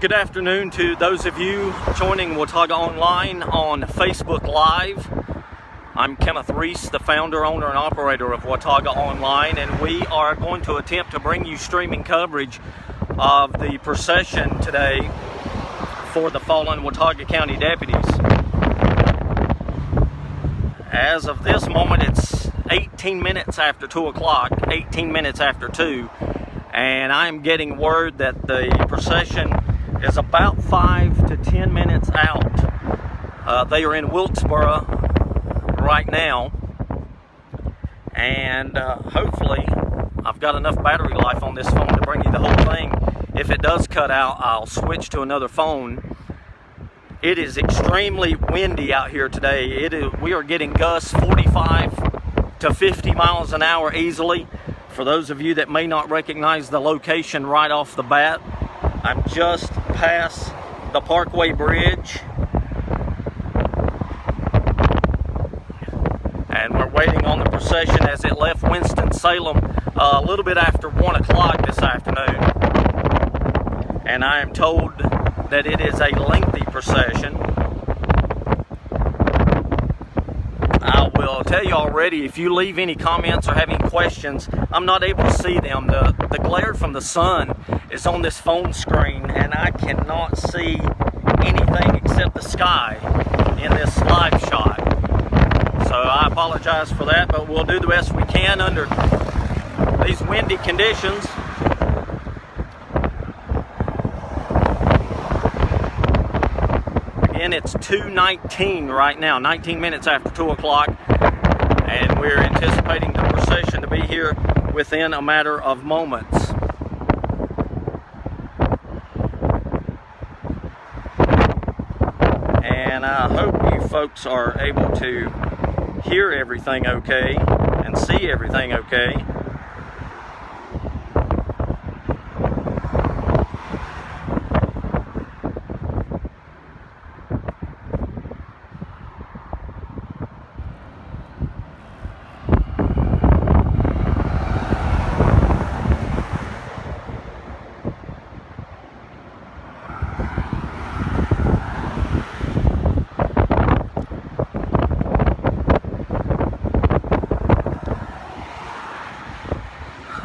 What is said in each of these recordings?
Good afternoon to those of you joining Watauga Online on Facebook Live. I'm Kenneth Reese, the founder, owner, and operator of Watauga Online, and we are going to attempt to bring you streaming coverage of the procession today for the fallen Watauga County deputies. As of this moment, it's 18 minutes after 2 o'clock, 18 minutes after 2, and I'm getting word that the procession is about 5 to 10 minutes out. They are in Wilkesboro right now, and hopefully I've got enough battery life on this phone to bring you the whole thing. If it does cut out, I'll switch to another phone. It is extremely windy out here today. We are getting gusts 45 to 50 miles an hour easily. For those of you that may not recognize the location right off the bat, I'm just past the Parkway Bridge, and we're waiting on the procession as it left Winston-Salem a little bit after 1 o'clock this afternoon. And I am told that it is a lengthy procession. I will tell you already, if you leave any comments or have any questions, I'm not able to see them. The glare from the sun is on this phone screen, and I cannot see anything except the sky in this live shot. So I apologize for that, but we'll do the best we can under these windy conditions. Again, it's 2:19 right now, 19 minutes after 2 o'clock, and we're anticipating the procession to be here within a matter of moments. And I hope you folks are able to hear everything okay and see everything okay.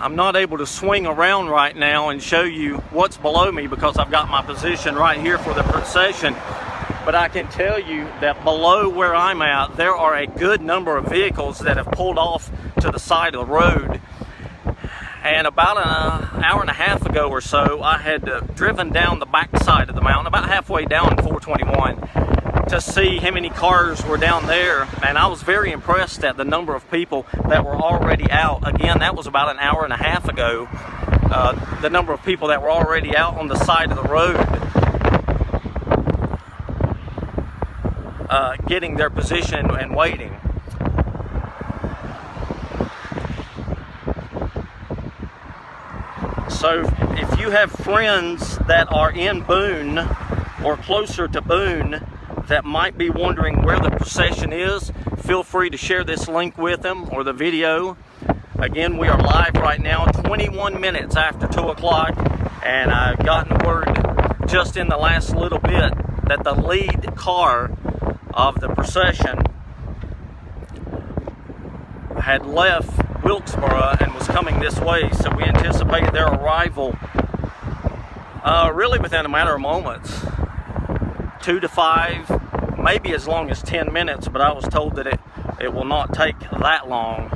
I'm not able to swing around right now and show you what's below me because I've got my position right here for the procession. But I can tell you that below where I'm at, there are a good number of vehicles that have pulled off to the side of the road. And about an hour and a half ago or so, I had driven down the back side of the mountain, about halfway down 421, to see how many cars were down there, and I was very impressed at the number of people that were already out. Again, that was about an hour and a half ago. The number of people that were already out on the side of the road, getting their position and waiting. So if you have friends that are in Boone or closer to Boone that might be wondering where the procession is, feel free to share this link with them or the video. Again, we are live right now, 21 minutes after 2 o'clock, and I've gotten word just in the last little bit that the lead car of the procession had left Wilkesboro and was coming this way, so we anticipated their arrival really within a matter of moments. 2 to 5, maybe as long as 10 minutes, but I was told that it will not take that long.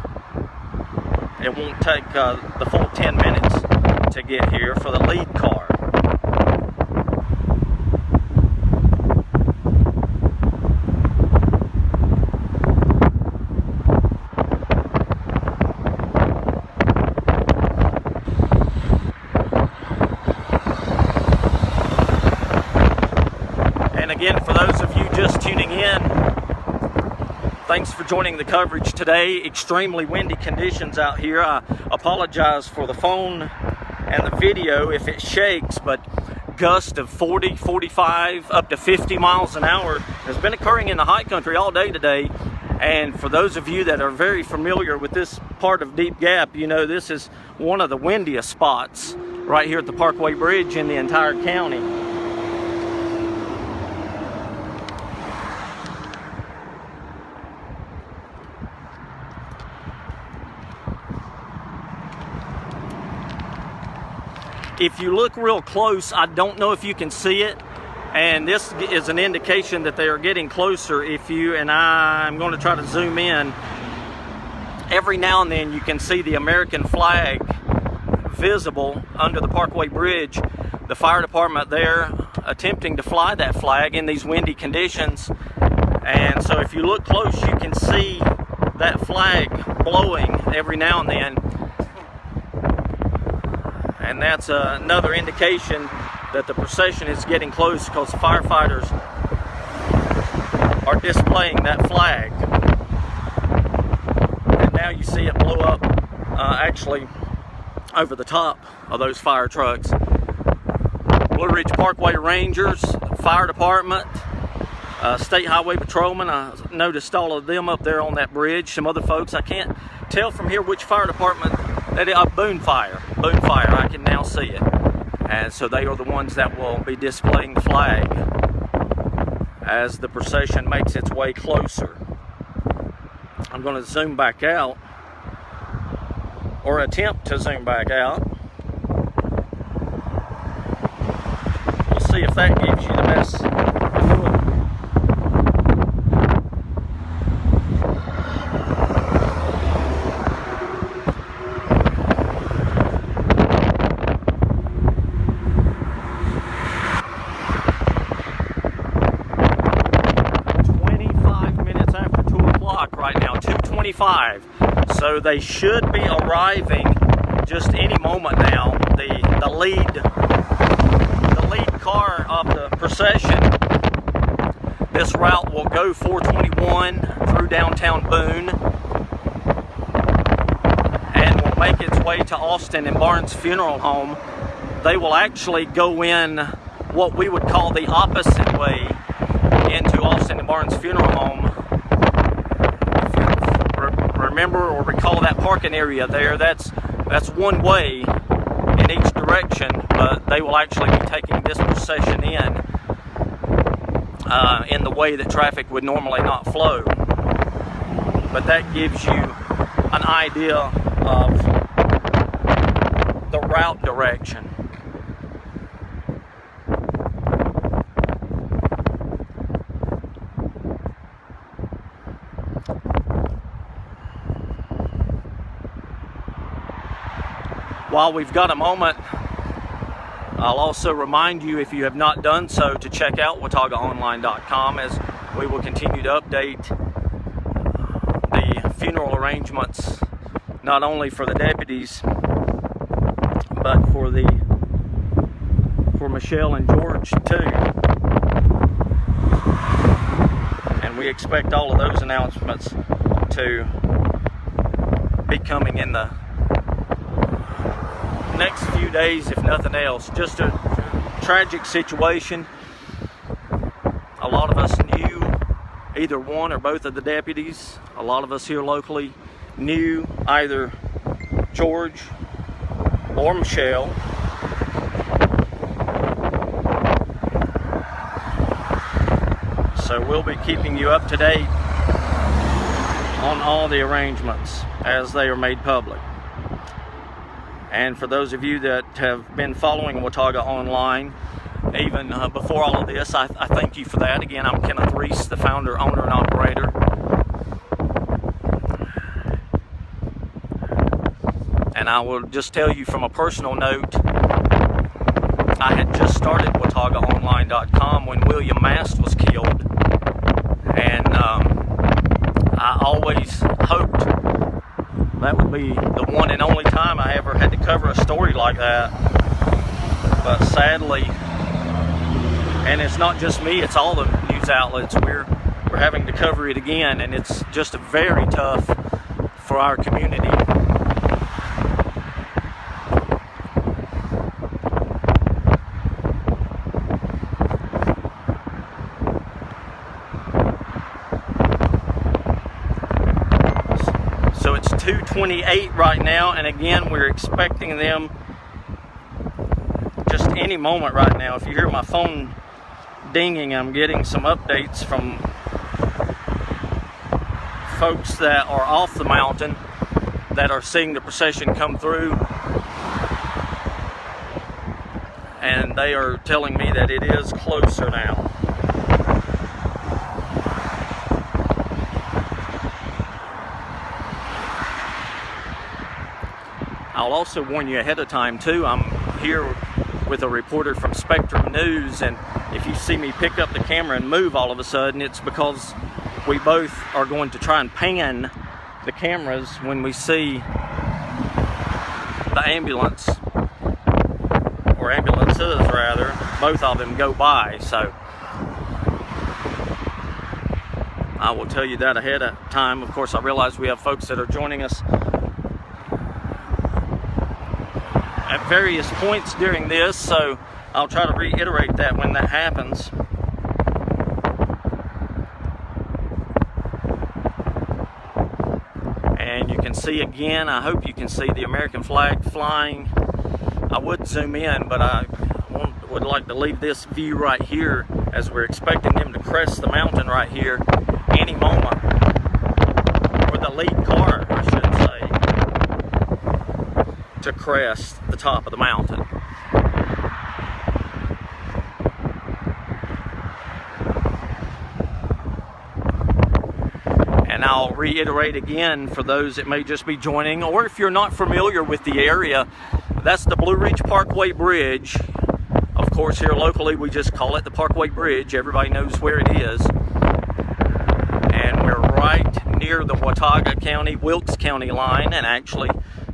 It won't take the full 10 minutes to get here for the lead car. Again, for those of you just tuning in, thanks for joining the coverage today. Extremely windy conditions out here. I apologize for the phone and the video if it shakes, but gusts of 40, 45, up to 50 miles an hour has been occurring in the high country all day today. And for those of you that are very familiar with this part of Deep Gap, you know this is one of the windiest spots right here at the Parkway Bridge in the entire county. If you look real close, I don't know if you can see it, and this is an indication that they are getting closer. I'm going to try to zoom in. Every now and then you can see the American flag visible under the Parkway Bridge. The fire department there attempting to fly that flag in these windy conditions. And so if you look close, you can see that flag blowing every now and then. And that's another indication that the procession is getting close, because the firefighters are displaying that flag. And now you see it blow up actually over the top of those fire trucks. Blue Ridge Parkway Rangers, Fire Department, State Highway Patrolman. I noticed all of them up there on that bridge. Some other folks. I can't tell from here which fire department. Boone Fire. I can now see it. And so they are the ones that will be displaying the flag as the procession makes its way closer. I'm going to zoom back out, or attempt to zoom back out. We'll see if that gives you the best look. 2:25, so they should be arriving just any moment now. The lead car of the procession. This route will go 421 through downtown Boone and will make its way to Austin and Barnes Funeral Home. They will actually go in what we would call the opposite way into Austin and Barnes Funeral Home. Remember or recall that parking area there, that's one way in each direction, but they will actually be taking this procession in the way that traffic would normally not flow. But that gives you an idea of the route direction. While we've got a moment, I'll also remind you, if you have not done so, to check out WataugaOnline.com, as we will continue to update the funeral arrangements, not only for the deputies, but for Michelle and George too. And we expect all of those announcements to be coming in the next few days, if nothing else. Just a tragic situation. A lot of us knew either one or both of the deputies. A lot of us here locally knew either George or Michelle. So we'll be keeping you up to date on all the arrangements as they are made public. And for those of you that have been following Watauga Online, even before all of this, I thank you for that. Again, I'm Kenneth Reese, the founder, owner, and operator. And I will just tell you from a personal note, I had just started WataugaOnline.com when William Mast was killed. And I always hoped that would be the one and only time I ever had to cover a story like that. But sadly, and it's not just me, it's all the news outlets, we're having to cover it again, and it's just very tough for our community. So it's 2:28 right now, and again, we're expecting them just any moment right now. If you hear my phone dinging, I'm getting some updates from folks that are off the mountain that are seeing the procession come through. and they are telling me that it is closer now. I'll also warn you ahead of time too, I'm here with a reporter from Spectrum News, and if you see me pick up the camera and move all of a sudden, it's because we both are going to try and pan the cameras when we see the ambulance, or ambulances rather, both of them go by. So I will tell you that ahead of time. Of course, I realize we have folks that are joining us at various points during this, so I'll try to reiterate that when that happens. And you can see again, I hope you can see the American flag flying. I would zoom in, but I would like to leave this view right here as we're expecting them to crest the mountain right here any moment. Or the lead car, I should say, to crest the top of the mountain. And I'll reiterate again for those that may just be joining, or if you're not familiar with the area, that's the Blue Ridge Parkway Bridge. Of course, here locally we just call it the Parkway Bridge. Everybody knows where it is. And we're right near the Watauga County, Wilkes County line, and actually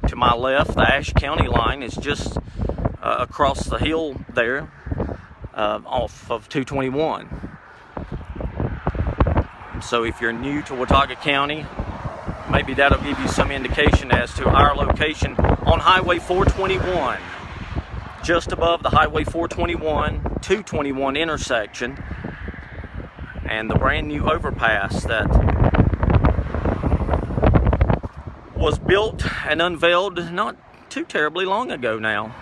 to my left, the Ashe County line is just across the hill there, off of 221. So if you're new to Watauga County, maybe that'll give you some indication as to our location on Highway 421, just above the Highway 421, 221 intersection, and the brand new overpass that was built and unveiled not too terribly long ago now.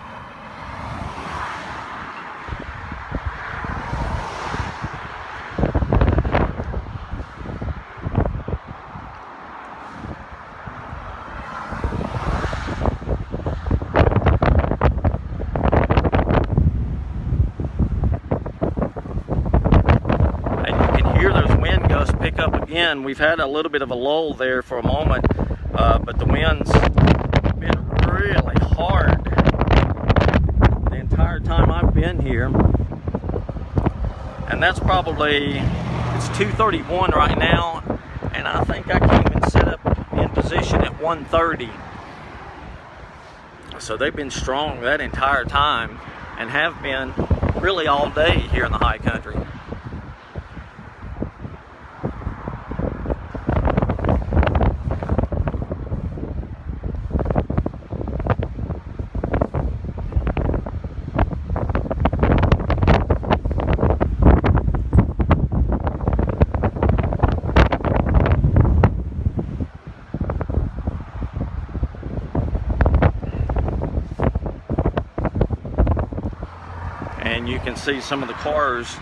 Again, we've had a little bit of a lull there for a moment, but the wind's been really hard the entire time I've been here. And that's probably, it's 2:31 right now, and I think I came and set up in position at 1:30. So they've been strong that entire time, and have been really all day here in the high country. And you can see some of the cars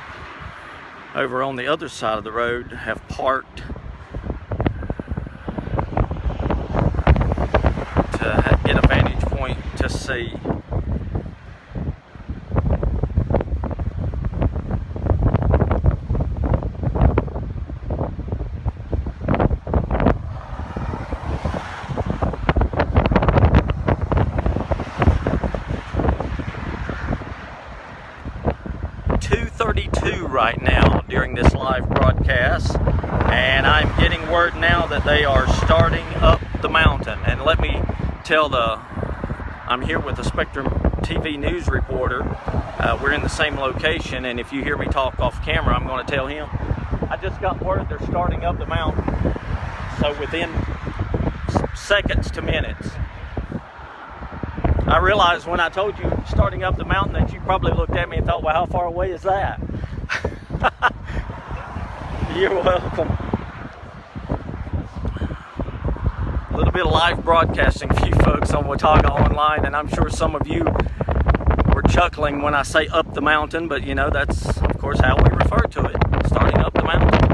over on the other side of the road have parked to get a vantage point to see. Right now during this live broadcast, and I'm getting word now that they are starting up the mountain. And let me tell I'm here with the Spectrum TV news reporter. We're in the same location, and if you hear me talk off camera, I'm going to tell him I just got word they're starting up the mountain. So within seconds to minutes. I realized when I told you starting up the mountain that you probably looked at me and thought, well, how far away is that? You're welcome. A little bit of live broadcasting for you folks on Watauga Online, and I'm sure some of you were chuckling when I say up the mountain, but you know, that's of course how we refer to it, starting up the mountain.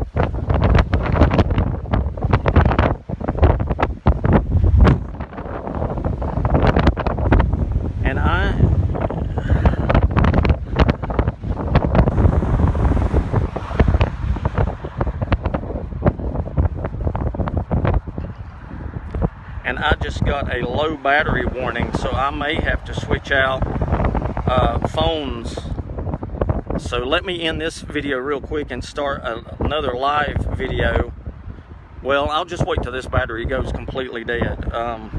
And just got a low battery warning, so I may have to switch out phones. So let me end this video real quick and start another live video. Well, I'll just wait till this battery goes completely dead. I'm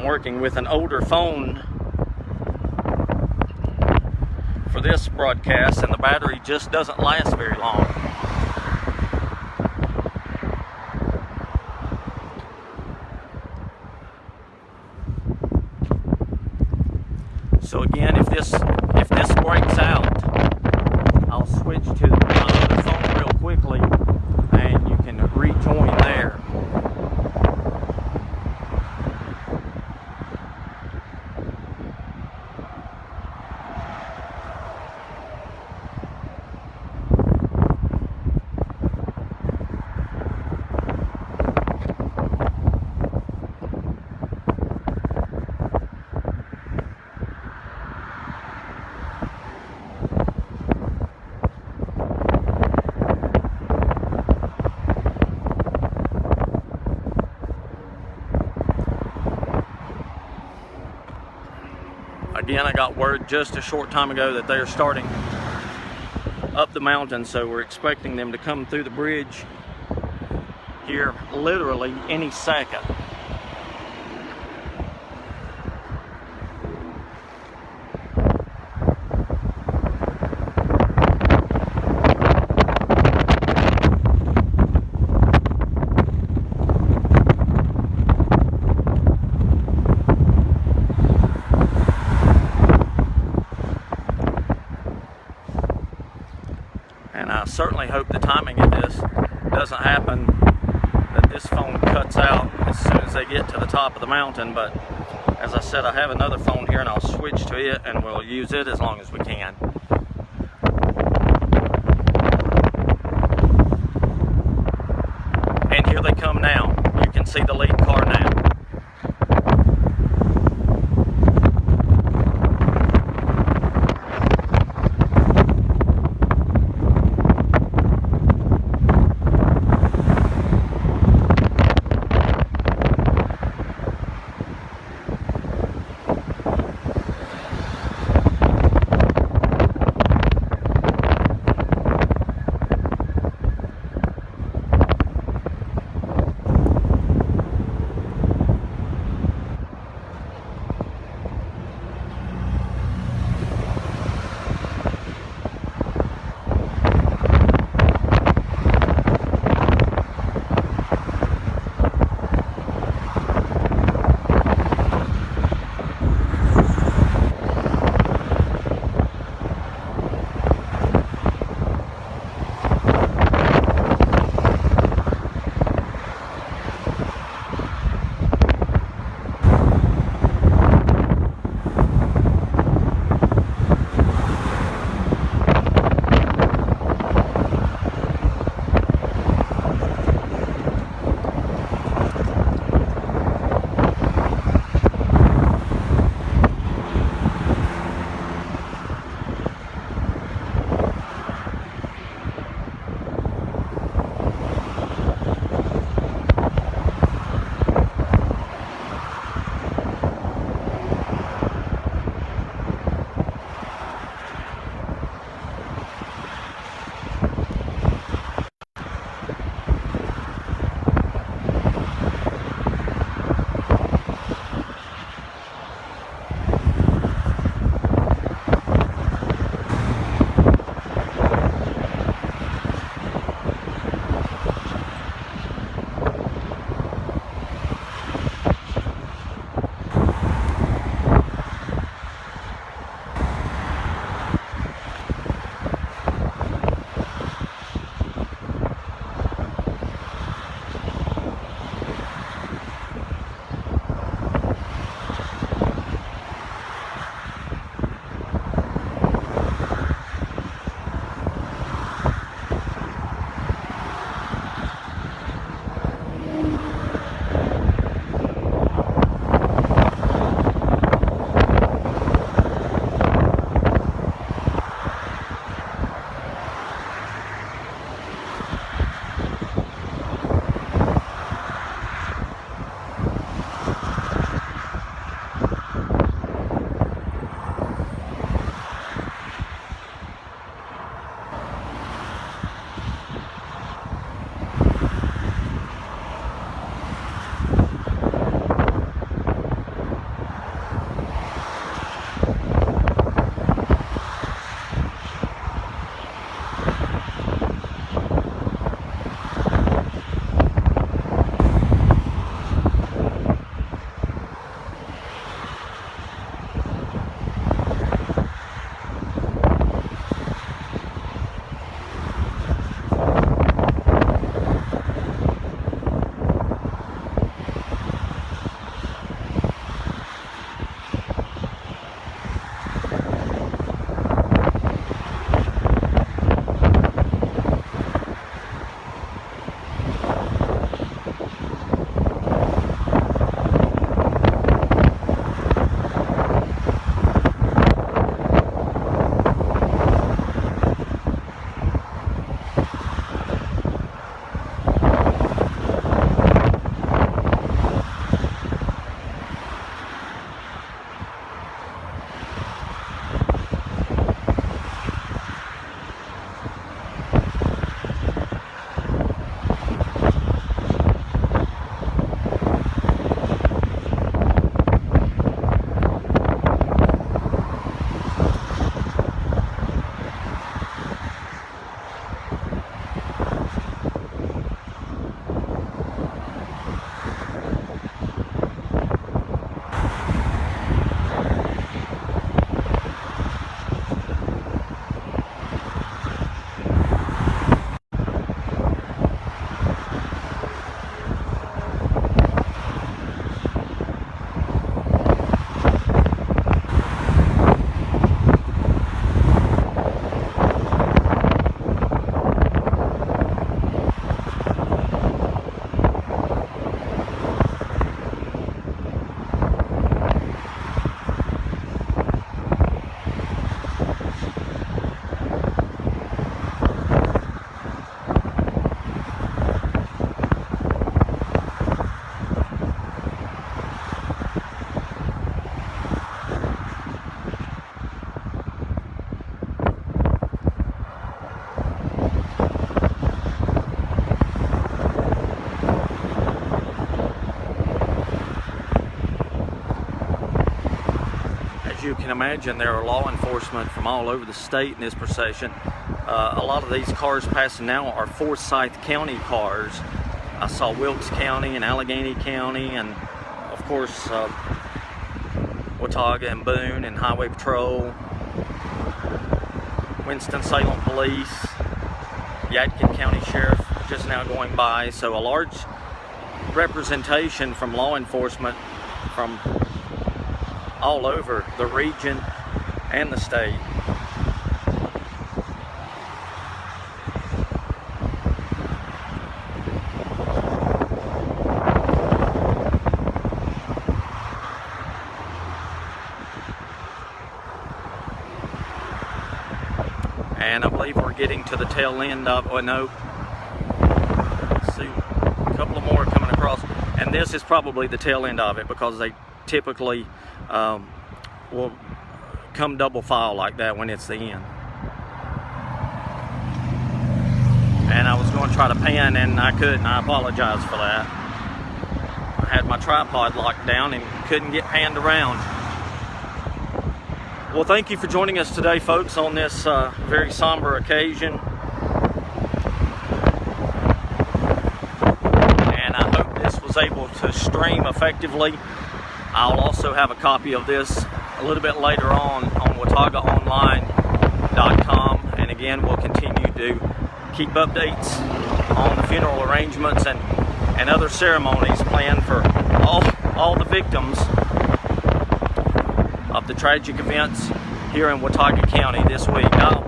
working with an older phone for this broadcast, and the battery just doesn't last very long. So again, if this breaks out, I'll switch to my other phone real quickly, and you can rejoin there. Again, I got word just a short time ago that they're starting up the mountain, so we're expecting them to come through the bridge here literally any second. And I certainly hope the timing of this doesn't happen, that this phone cuts out as soon as they get to the top of the mountain. But as I said, I have another phone here, and I'll switch to it, and we'll use it as long as we can. And here they come now. You can see the lead car now. as you can imagine, there are law enforcement from all over the state in this procession. A lot of these cars passing now are Forsyth County cars. I saw Wilkes County and Allegheny County, and of course Watauga and Boone and Highway Patrol, Winston-Salem Police, Yadkin County Sheriff just now going by. So a large representation from law enforcement from all over the region and the state. And I believe we're getting to the tail end of, oh no, let's see, a couple of more coming across. And this is probably the tail end of it, because they typically will come double file like that when it's the end. And I was going to try to pan and I couldn't. I apologize for that. I had my tripod locked down and couldn't get panned around. Well, thank you for joining us today, folks, on this very somber occasion. And I hope this was able to stream effectively. I'll also have a copy of this a little bit later on WataugaOnline.com. And again, we'll continue to keep updates on the funeral arrangements and other ceremonies planned for all the victims of the tragic events here in Watauga County this week. Now,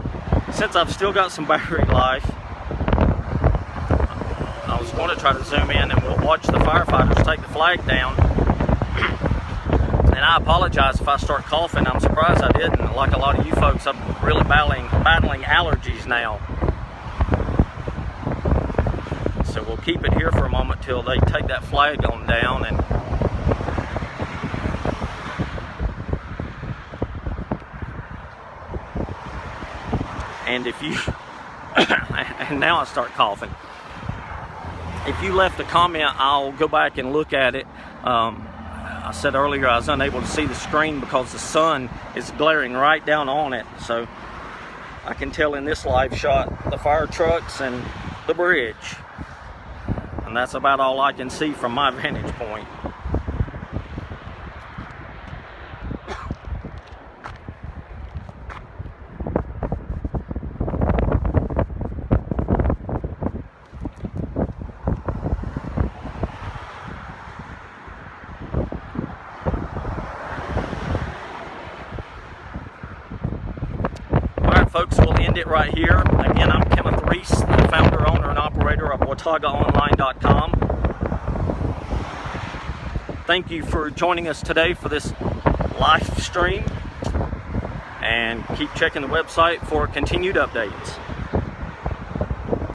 since I've still got some battery life, I was going to try to zoom in and we'll watch the firefighters take the flag down. And I apologize if I start coughing. I'm surprised I didn't. Like a lot of you folks, I'm really battling allergies now. So we'll keep it here for a moment till they take that flag on down. And if you, and now I start coughing. If you left a comment, I'll go back and look at it. I said earlier I was unable to see the screen because the sun is glaring right down on it. So I can tell in this live shot the fire trucks and the bridge. And that's about all I can see from my vantage point. Folks, we'll end it right here. Again, I'm Kenneth Reese, the founder, owner, and operator of WataugaOnline.com. Thank you for joining us today for this live stream, and keep checking the website for continued updates.